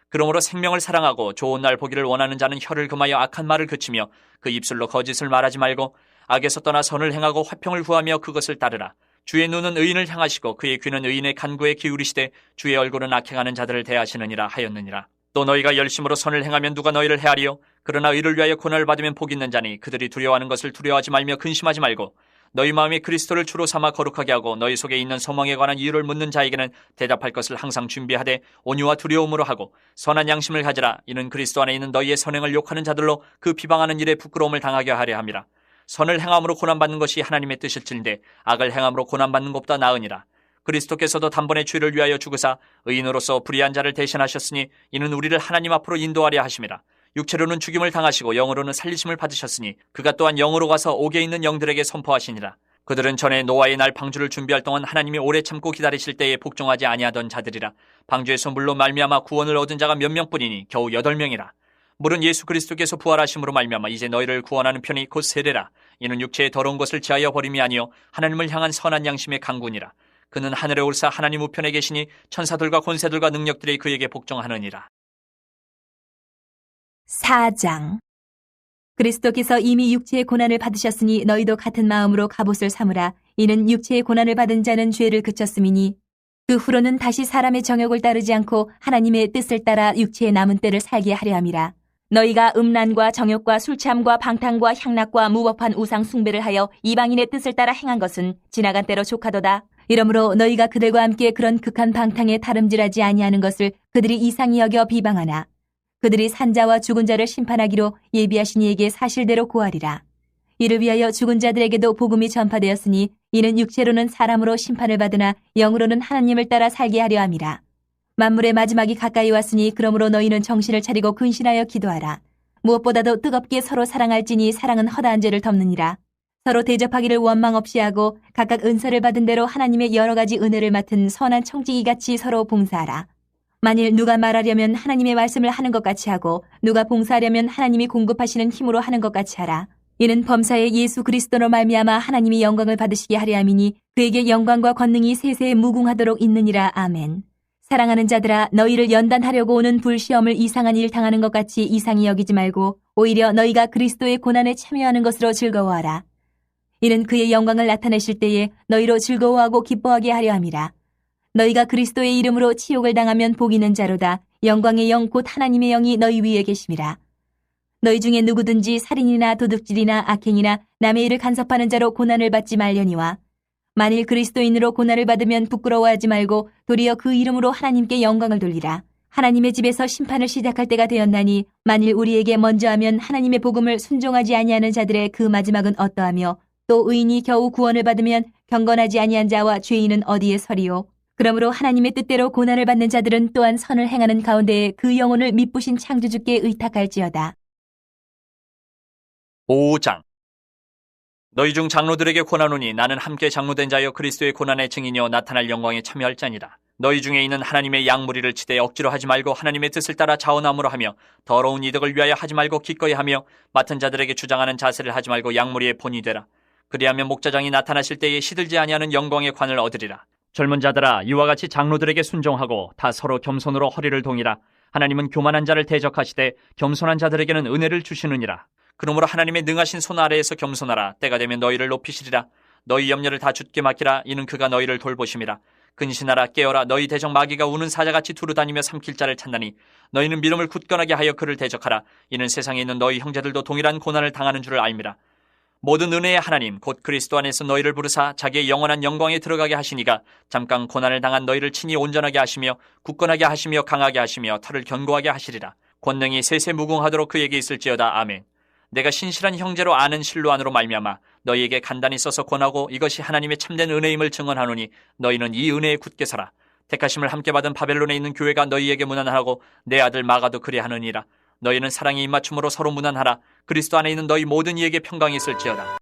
그러므로 생명을 사랑하고 좋은 날 보기를 원하는 자는 혀를 금하여 악한 말을 그치며 그 입술로 거짓을 말하지 말고 악에서 떠나 선을 행하고 화평을 구하며 그것을 따르라. 주의 눈은 의인을 향하시고 그의 귀는 의인의 간구에 기울이시되 주의 얼굴은 악행하는 자들을 대하시느니라 하였느니라. 또 너희가 열심으로 선을 행하면 누가 너희를 헤아리요? 그러나 의를 위하여 고난을 받으면 복 있는 자니 그들이 두려워하는 것을 두려워하지 말며 근심하지 말고 너희 마음이 그리스도를 주로 삼아 거룩하게 하고 너희 속에 있는 소망에 관한 이유를 묻는 자에게는 대답할 것을 항상 준비하되 온유와 두려움으로 하고 선한 양심을 가지라. 이는 그리스도 안에 있는 너희의 선행을 욕하는 자들로 그 비방하는 일에 부끄러움을 당하게 하려 함이라. 선을 행함으로 고난받는 것이 하나님의 뜻일진데 악을 행함으로 고난받는 것보다 나으니라. 그리스도께서도 단번에 죄를 위하여 죽으사 의인으로서 불의한 자를 대신하셨으니 이는 우리를 하나님 앞으로 인도하려 하심이라. 육체로는 죽임을 당하시고 영으로는 살리심을 받으셨으니 그가 또한 영으로 가서 옥에 있는 영들에게 선포하시니라. 그들은 전에 노아의 날 방주를 준비할 동안 하나님이 오래 참고 기다리실 때에 복종하지 아니하던 자들이라. 방주에서 물로 말미암아 구원을 얻은 자가 몇 명뿐이니 겨우 8명이라. 물은 예수 그리스도께서 부활하심으로 말미암아 이제 너희를 구원하는 편이 곧 세례라. 이는 육체의 더러운 것을 지하여 버림이 아니요 하나님을 향한 선한 양심의 강군이라. 그는 하늘에 올사 하나님 우편에 계시니 천사들과 권세들과 능력들이 그에게 복종하느니라. 4장. 그리스도께서 이미 육체의 고난을 받으셨으니 너희도 같은 마음으로 갑옷을 삼으라. 이는 육체의 고난을 받은 자는 죄를 그쳤음이니 그 후로는 다시 사람의 정욕을 따르지 않고 하나님의 뜻을 따라 육체의 남은 때를 살게 하려 함이라. 너희가 음란과 정욕과 술취함과 방탕과 향락과 무법한 우상 숭배를 하여 이방인의 뜻을 따라 행한 것은 지나간 때로 족하도다. 이러므로 너희가 그들과 함께 그런 극한 방탕에 다름질하지 아니하는 것을 그들이 이상히 여겨 비방하나 그들이 산자와 죽은 자를 심판하기로 예비하신 이에게 사실대로 고하리라. 이를 위하여 죽은 자들에게도 복음이 전파되었으니 이는 육체로는 사람으로 심판을 받으나 영으로는 하나님을 따라 살게 하려 함이라. 만물의 마지막이 가까이 왔으니 그러므로 너희는 정신을 차리고 근신하여 기도하라. 무엇보다도 뜨겁게 서로 사랑할지니 사랑은 허다한 죄를 덮느니라. 서로 대접하기를 원망 없이 하고 각각 은사를 받은 대로 하나님의 여러 가지 은혜를 맡은 선한 청지기같이 서로 봉사하라. 만일 누가 말하려면 하나님의 말씀을 하는 것 같이 하고 누가 봉사하려면 하나님이 공급하시는 힘으로 하는 것 같이 하라. 이는 범사의 예수 그리스도로 말미암아 하나님이 영광을 받으시게 하려 함이니 그에게 영광과 권능이 세세에 무궁하도록 있느니라. 아멘. 사랑하는 자들아, 너희를 연단하려고 오는 불시험을 이상한 일 당하는 것 같이 이상히 여기지 말고 오히려 너희가 그리스도의 고난에 참여하는 것으로 즐거워하라. 이는 그의 영광을 나타내실 때에 너희로 즐거워하고 기뻐하게 하려 함이라. 너희가 그리스도의 이름으로 치욕을 당하면 복 있는 자로다. 영광의 영 곧 하나님의 영이 너희 위에 계심이라. 너희 중에 누구든지 살인이나 도둑질이나 악행이나 남의 일을 간섭하는 자로 고난을 받지 말려니와 만일 그리스도인으로 고난을 받으면 부끄러워하지 말고 도리어 그 이름으로 하나님께 영광을 돌리라. 하나님의 집에서 심판을 시작할 때가 되었나니 만일 우리에게 먼저 하면 하나님의 복음을 순종하지 아니하는 자들의 그 마지막은 어떠하며 또 의인이 겨우 구원을 받으면 경건하지 아니한 자와 죄인은 어디에 서리요. 그러므로 하나님의 뜻대로 고난을 받는 자들은 또한 선을 행하는 가운데에 그 영혼을 미쁘신 창조주께 의탁할지어다. 5장. 너희 중 장로들에게 권하노니 나는 함께 장로된 자여 그리스도의 고난의 증인이여 나타날 영광에 참여할 자니라. 너희 중에 있는 하나님의 양무리를 치되 억지로 하지 말고 하나님의 뜻을 따라 자원함으로 하며 더러운 이득을 위하여 하지 말고 기꺼이 하며 맡은 자들에게 주장하는 자세를 하지 말고 양무리의 본이 되라. 그리하면 목자장이 나타나실 때에 시들지 아니하는 영광의 관을 얻으리라. 젊은 자들아, 이와 같이 장로들에게 순종하고 다 서로 겸손으로 허리를 동이라. 하나님은 교만한 자를 대적하시되 겸손한 자들에게는 은혜를 주시느니라. 그러므로 하나님의 능하신 손 아래에서 겸손하라. 때가 되면 너희를 높이시리라. 너희 염려를 다 주께 맡기라. 이는 그가 너희를 돌보심이라. 근신하라 깨어라 너희 대적 마귀가 우는 사자같이 두루다니며 삼킬 자를 찾나니 너희는 믿음을 굳건하게 하여 그를 대적하라. 이는 세상에 있는 너희 형제들도 동일한 고난을 당하는 줄을 알미라. 모든 은혜의 하나님 곧 그리스도 안에서 너희를 부르사 자기의 영원한 영광에 들어가게 하시니가 잠깐 고난을 당한 너희를 친히 온전하게 하시며 굳건하게 하시며 강하게 하시며 털을 견고하게 하시리라. 권능이 세세무궁하도록 그에게 있을지어다. 아멘. 내가 신실한 형제로 아는 실로 안으로 말미암아 너희에게 간단히 써서 권하고 이것이 하나님의 참된 은혜임을 증언하노니 너희는 이 은혜에 굳게 서라. 택하심을 함께 받은 바벨론에 있는 교회가 너희에게 무난하고 내 아들 마가도 그리하느니라. 너희는 사랑의 입맞춤으로 서로 무난하라. 그리스도 안에 있는 너희 모든 이에게 평강이 있을지어다.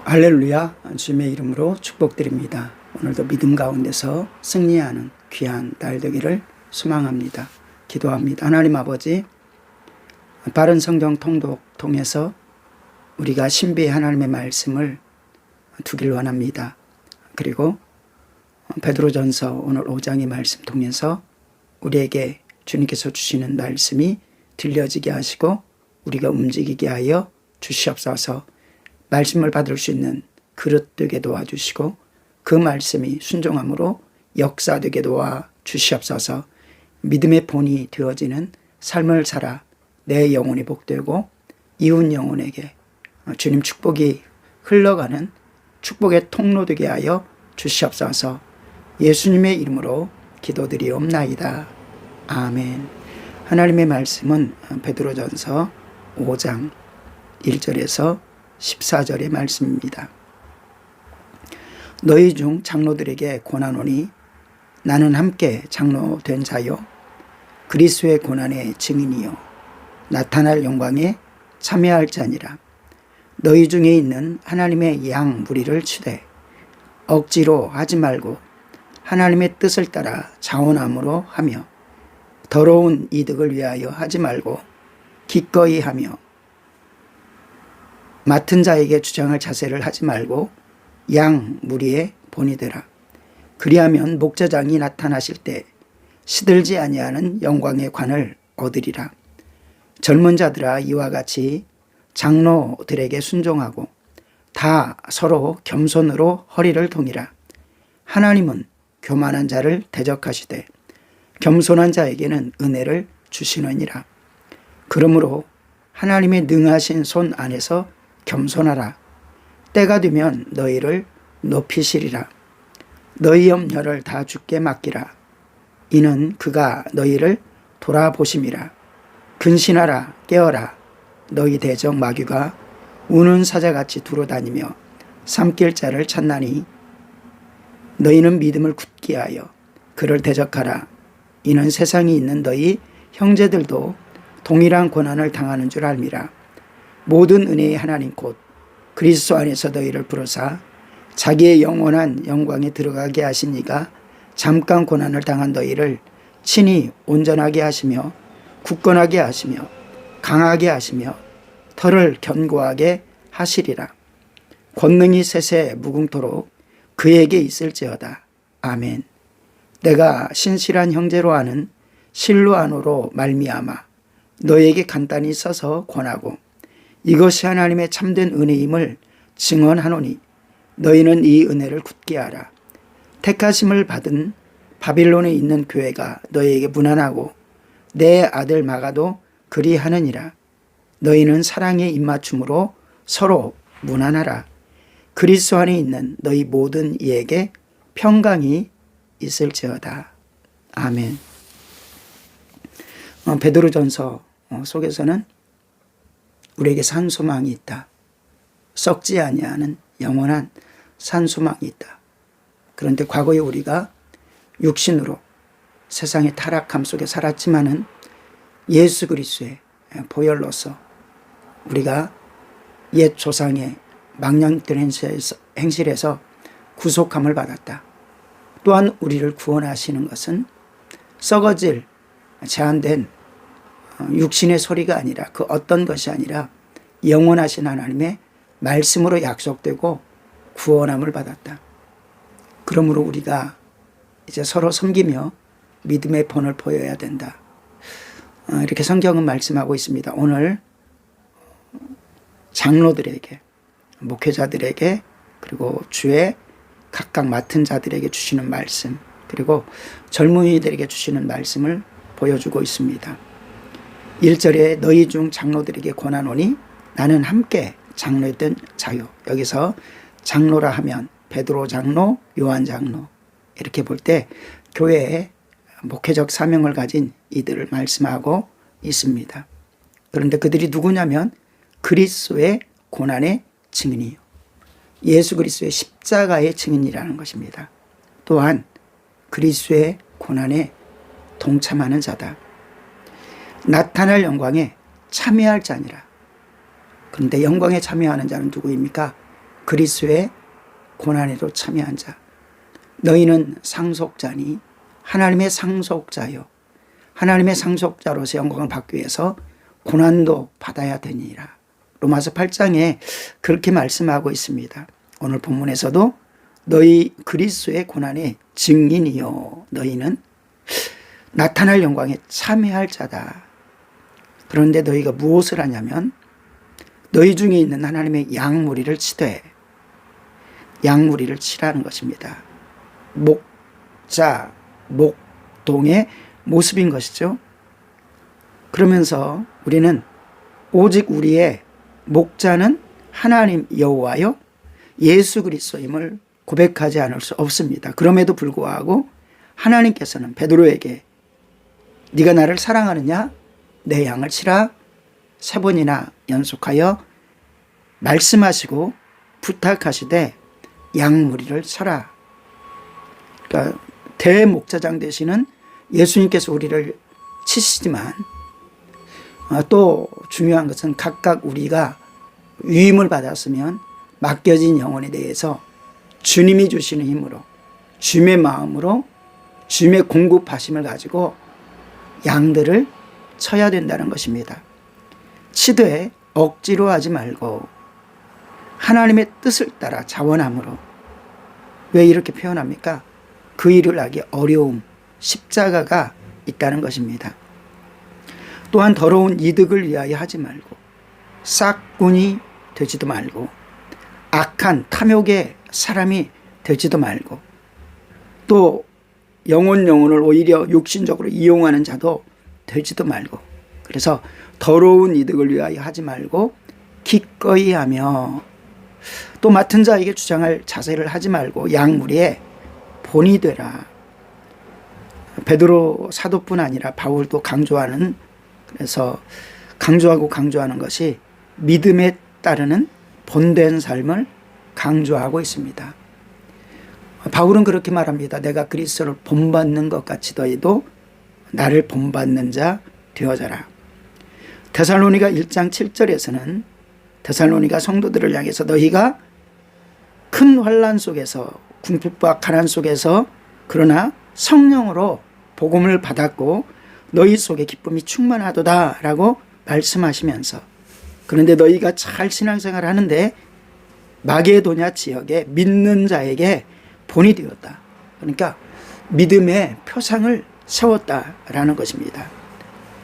할렐루야. 주님의 이름으로 축복드립니다. 오늘도 믿음 가운데서 승리하는 귀한 날 되기를 소망합니다. 기도합니다. 하나님 아버지, 바른 성경 통독 통해서 우리가 신비의 하나님의 말씀을 두길 원합니다. 그리고 베드로전서 오늘 5장의 말씀 통해서 우리에게 주님께서 주시는 말씀이 들려지게 하시고 우리가 움직이게 하여 주시옵소서. 말씀을 받을 수 있는 그릇 되게 도와주시고 그 말씀이 순종함으로 역사되게 도와주시옵소서. 믿음의 본이 되어지는 삶을 살아 내 영혼이 복되고 이웃 영혼에게 주님 축복이 흘러가는 축복의 통로 되게 하여 주시옵소서. 예수님의 이름으로 기도드리옵나이다. 아멘. 하나님의 말씀은 베드로전서 5장 1절에서 14절의 말씀입니다. 너희 중 장로들에게 권하노니 나는 함께 장로 된 자요 그리스도의 고난의 증인이요 나타날 영광에 참여할 자니라. 너희 중에 있는 하나님의 양 무리를 치되 억지로 하지 말고 하나님의 뜻을 따라 자원함으로 하며 더러운 이득을 위하여 하지 말고 기꺼이 하며 맡은 자에게 주장할 자세를 하지 말고 양 무리의 본이 되라. 그리하면 목자장이 나타나실 때 시들지 아니하는 영광의 관을 얻으리라. 젊은 자들아 이와 같이 장로들에게 순종하고 다 서로 겸손으로 허리를 동이라. 하나님은 교만한 자를 대적하시되 겸손한 자에게는 은혜를 주시느니라. 그러므로 하나님의 능하신 손 안에서 겸손하라. 때가 되면 너희를 높이시리라. 너희 염려를 다 주께 맡기라. 이는 그가 너희를 돌아보심이라. 근신하라 깨어라. 너희 대적 마귀가 우는 사자같이 두루다니며 삼킬 자를 찾나니 너희는 믿음을 굳게 하여 그를 대적하라. 이는 세상에 있는 너희 형제들도 동일한 고난을 당하는 줄 알미라. 모든 은혜의 하나님 곧 그리스도 안에서 너희를 부르사 자기의 영원한 영광에 들어가게 하신 이가 잠깐 고난을 당한 너희를 친히 온전하게 하시며 굳건하게 하시며 강하게 하시며 털을 견고하게 하시리라. 권능이 세세 무궁토록 그에게 있을지어다. 아멘. 내가 신실한 형제로 아는 실로 안으로 말미암아 너에게 간단히 써서 권하고 이것이 하나님의 참된 은혜임을 증언하노니 너희는 이 은혜를 굳게 하라. 택하심을 받은 바빌론에 있는 교회가 너희에게 무난하고 내 아들 마가도 그리하느니라. 너희는 사랑의 입맞춤으로 서로 무난하라. 그리스도 안에 있는 너희 모든 이에게 평강이 있을지어다. 아멘. 베드로전서 속에서는 우리에게 산소망이 있다. 썩지 아니하는 영원한 산소망이 있다. 그런데 과거에 우리가 육신으로 세상의 타락함 속에 살았지만은 예수 그리스도의 보혈로서 우리가 옛 조상의 망령된 행실에서 구속함을 받았다. 또한 우리를 구원하시는 것은 썩어질 제한된 육신의 소리가 아니라 그 어떤 것이 아니라 영원하신 하나님의 말씀으로 약속되고 구원함을 받았다. 그러므로 우리가 이제 서로 섬기며 믿음의 본을 보여야 된다. 이렇게 성경은 말씀하고 있습니다. 오늘 장로들에게 목회자들에게 그리고 주의 각각 맡은 자들에게 주시는 말씀, 그리고 젊은이들에게 주시는 말씀을 보여주고 있습니다. 1절에 너희 중 장로들에게 권하노니 나는 함께 장로였던 자요. 여기서 장로라 하면 베드로 장로, 요한 장로 이렇게 볼 때 교회에 목회적 사명을 가진 이들을 말씀하고 있습니다. 그런데 그들이 누구냐면 그리스도의 고난의 증인이요. 예수 그리스도의 십자가의 증인이라는 것입니다. 또한 그리스도의 고난에 동참하는 자다. 나타날 영광에 참여할 자니라. 그런데 영광에 참여하는 자는 누구입니까? 그리스도의 고난에도 참여한 자. 너희는 상속자니 하나님의 상속자요. 하나님의 상속자로서 영광을 받기 위해서 고난도 받아야 되니라. 로마서 8장에 그렇게 말씀하고 있습니다. 오늘 본문에서도 너희 그리스도의 고난의 증인이요. 너희는 나타날 영광에 참여할 자다. 그런데 너희가 무엇을 하냐면 너희 중에 있는 하나님의 양무리를 치되, 양무리를 치라는 것입니다. 목자, 목동의 모습인 것이죠. 그러면서 우리는 오직 우리의 목자는 하나님 여호와요 예수 그리스도임을 고백하지 않을 수 없습니다. 그럼에도 불구하고 하나님께서는 베드로에게 네가 나를 사랑하느냐? 내 양을 치라 3번이나 연속하여 말씀하시고 부탁하시되 양무리를 쳐라. 그러니까 대목자장 되시는 예수님께서 우리를 치시지만 또 중요한 것은 각각 우리가 위임을 받았으면 맡겨진 영혼에 대해서 주님이 주시는 힘으로, 주님의 마음으로, 주님의 공급하심을 가지고 양들을 쳐야 된다는 것입니다. 치되 억지로 하지 말고 하나님의 뜻을 따라 자원함으로. 왜 이렇게 표현합니까? 그 일을 하기 어려움, 십자가가 있다는 것입니다. 또한 더러운 이득을 위하여 하지 말고 싹군이 되지도 말고 악한 탐욕의 사람이 되지도 말고 또 영혼을 오히려 육신적으로 이용하는 자도 되지도 말고, 그래서 더러운 이득을 위하여 하지 말고 기꺼이 하며 또 맡은 자에게 주장할 자세를 하지 말고 양무리에 본이 되라. 베드로 사도뿐 아니라 바울도 강조하는, 그래서 강조하는 것이 믿음에 따르는 본된 삶을 강조하고 있습니다. 바울은 그렇게 말합니다. 내가 그리스도를 본받는 것 같이 너희도 나를 본받는 자 되어져라. 데살로니가 1장 7절에서는 데살로니가 성도들을 향해서 너희가 큰 환난 속에서, 궁핍과 가난 속에서 그러나 성령으로 복음을 받았고 너희 속에 기쁨이 충만하도다 라고 말씀하시면서, 그런데 너희가 잘 신앙생활을 하는데 마게도냐 지역에 믿는 자에게 본이 되었다. 그러니까 믿음의 표상을 세웠다라는 것입니다.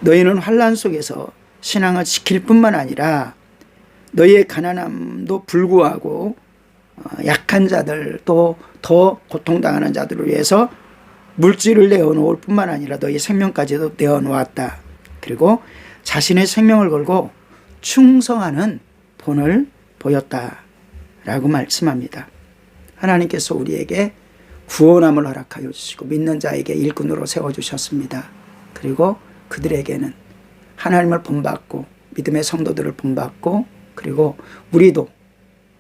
너희는 환난 속에서 신앙을 지킬 뿐만 아니라 너희의 가난함도 불구하고 약한 자들 또 더 고통당하는 자들을 위해서 물질을 내어놓을 뿐만 아니라 너희 생명까지도 내어놓았다. 그리고 자신의 생명을 걸고 충성하는 본을 보였다라고 말씀합니다. 하나님께서 우리에게 구원함을 허락하여 주시고 믿는 자에게 일꾼으로 세워주셨습니다. 그리고 그들에게는 하나님을 본받고 믿음의 성도들을 본받고 그리고 우리도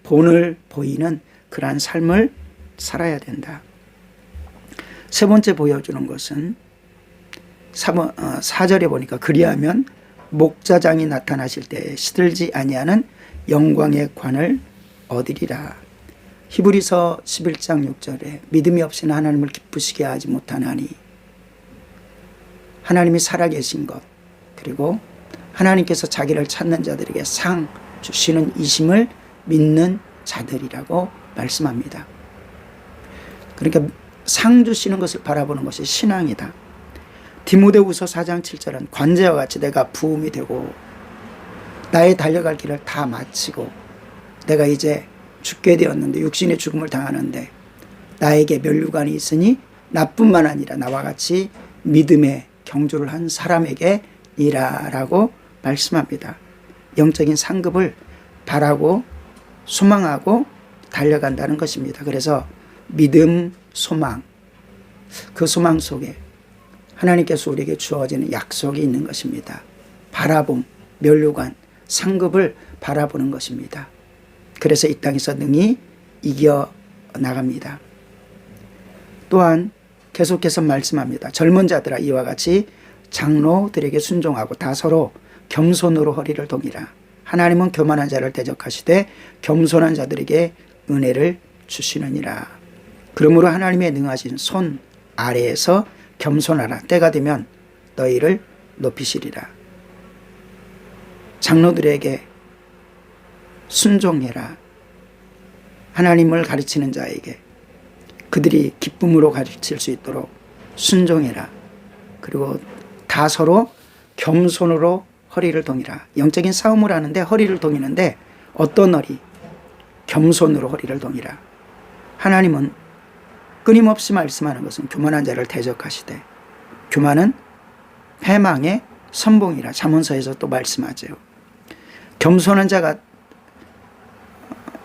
본을 보이는 그러한 삶을 살아야 된다. 세 번째 보여주는 것은 4절에 보니까 그리하면 목자장이 나타나실 때 시들지 아니하는 영광의 관을 얻으리라. 히브리서 11장 6절에 믿음이 없이는 하나님을 기쁘시게 하지 못하나니, 하나님이 살아계신 것 그리고 하나님께서 자기를 찾는 자들에게 상 주시는 이심을 믿는 자들이라고 말씀합니다. 그러니까 상 주시는 것을 바라보는 것이 신앙이다. 디모데후서 4장 7절은 관제와 같이 내가 부음이 되고 나의 달려갈 길을 다 마치고 내가 이제 죽게 되었는데 육신의 죽음을 당하는데 나에게 면류관이 있으니 나뿐만 아니라 나와 같이 믿음의 경주를 한 사람에게 이라라고 말씀합니다. 영적인 상급을 바라고 소망하고 달려간다는 것입니다. 그래서 믿음, 소망, 그 소망 속에 하나님께서 우리에게 주어지는 약속이 있는 것입니다. 바라봄, 면류관, 상급을 바라보는 것입니다. 그래서 이 땅에서 능히 이겨나갑니다. 또한 계속해서 말씀합니다. 젊은 자들아 이와 같이 장로들에게 순종하고 다 서로 겸손으로 허리를 동이라. 하나님은 교만한 자를 대적하시되 겸손한 자들에게 은혜를 주시느니라. 그러므로 하나님의 능하신 손 아래에서 겸손하라. 때가 되면 너희를 높이시리라. 장로들에게 순종해라. 하나님을 가르치는 자에게 그들이 기쁨으로 가르칠 수 있도록 순종해라. 그리고 다 서로 겸손으로 허리를 동이라. 영적인 싸움을 하는데 허리를 동이는데 어떤 허리? 겸손으로 허리를 동이라. 하나님은 끊임없이 말씀하는 것은 교만한 자를 대적하시되 교만은 패망의 선봉이라. 잠언서에서 또 말씀하죠. 겸손한 자가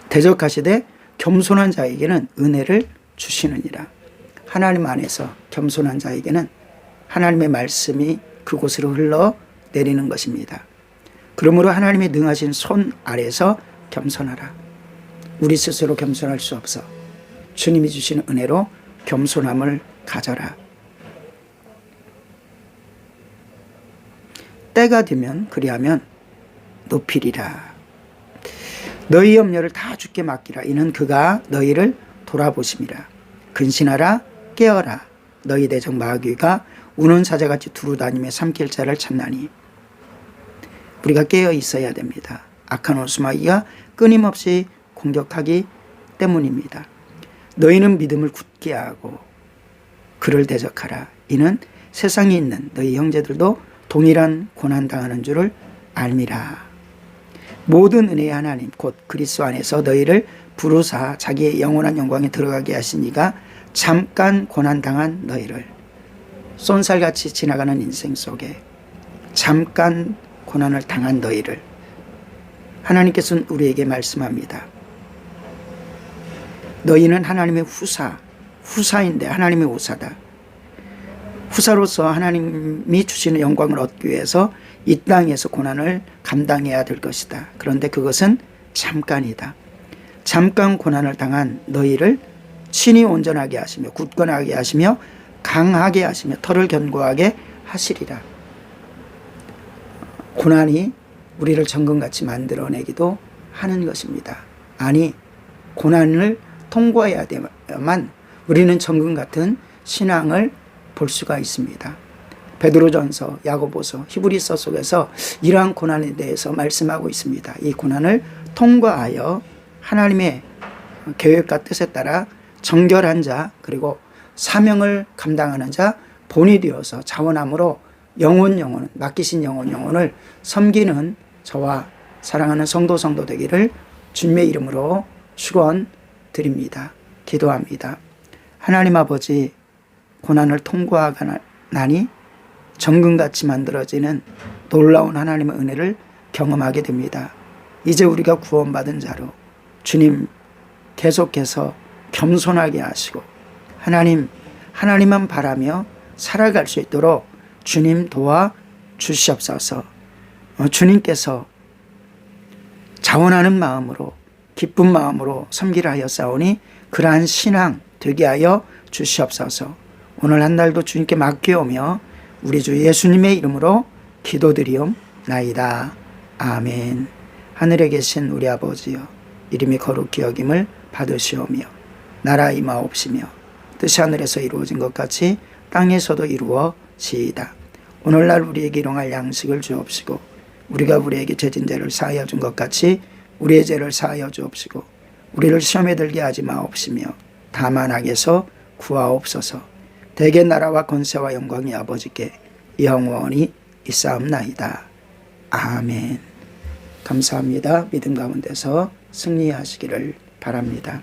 대적하시되 겸손한 자에게는 은혜를 주시느니라. 하나님 안에서 겸손한 자에게는 하나님의 말씀이 그곳으로 흘러 내리는 것입니다. 그러므로 하나님의 능하신 손 아래서 겸손하라. 우리 스스로 겸손할 수 없어 주님이 주시는 은혜로 겸손함을 가져라. 때가 되면 그리하면 높이리라. 너희 염려를 다 주께 맡기라. 이는 그가 너희를 돌아보심이라. 근신하라 깨어라. 너희 대적 마귀가 우는 사자같이 두루다니며 삼킬 자를 찾나니. 우리가 깨어 있어야 됩니다. 악한 원수마귀가 끊임없이 공격하기 때문입니다. 너희는 믿음을 굳게 하고 그를 대적하라. 이는 세상에 있는 너희 형제들도 동일한 고난당하는 줄을 알미라. 모든 은혜의 하나님 곧 그리스도 안에서 너희를 부르사 자기의 영원한 영광에 들어가게 하시니가 잠깐 고난당한 너희를, 쏜살같이 지나가는 인생 속에 잠깐 고난을 당한 너희를 하나님께서는 우리에게 말씀합니다. 너희는 하나님의 후사인데 하나님의 후사다. 후사로서 하나님이 주시는 영광을 얻기 위해서 이 땅에서 고난을 감당해야 될 것이다. 그런데 그것은 잠깐이다. 잠깐 고난을 당한 너희를 친히 온전하게 하시며 굳건하게 하시며 강하게 하시며 털을 견고하게 하시리라. 고난이 우리를 정금같이 만들어내기도 하는 것입니다. 아니, 고난을 통과해야 되야만 우리는 정금같은 신앙을 볼 수가 있습니다. 베드로전서, 야고보서, 히브리서 속에서 이러한 고난에 대해서 말씀하고 있습니다. 이 고난을 통과하여 하나님의 계획과 뜻에 따라 정결한 자, 그리고 사명을 감당하는 자, 본이 되어서 자원함으로 영혼 맡기신 영혼을 섬기는 저와 사랑하는 성도 되기를 주님의 이름으로 축원드립니다. 기도합니다. 하나님 아버지, 고난을 통과하나니 정금같이 만들어지는 놀라운 하나님의 은혜를 경험하게 됩니다. 이제 우리가 구원받은 자로 주님 계속해서 겸손하게 하시고 하나님만 바라며 살아갈 수 있도록 주님 도와 주시옵소서. 주님께서 자원하는 마음으로 기쁜 마음으로 섬기라 하였사오니 그러한 신앙 되게 하여 주시옵소서. 오늘 한 날도 주님께 맡겨오며 우리 주 예수님의 이름으로 기도드리옵나이다. 아멘. 하늘에 계신 우리 아버지여, 이름이 거룩히 여김을 받으시오며 나라 임하옵시며 뜻이 하늘에서 이루어진 것 같이 땅에서도 이루어지이다. 오늘날 우리에게 일용할 양식을 주옵시고 우리가 우리에게 죄진 죄를 사하여 준 것 같이 우리의 죄를 사하여 주옵시고 우리를 시험에 들게 하지 마옵시며 다만 악에서 구하옵소서. 대개 나라와 권세와 영광이 아버지께 영원히 있사옵나이다. 아멘. 감사합니다. 믿음 가운데서 승리하시기를 바랍니다.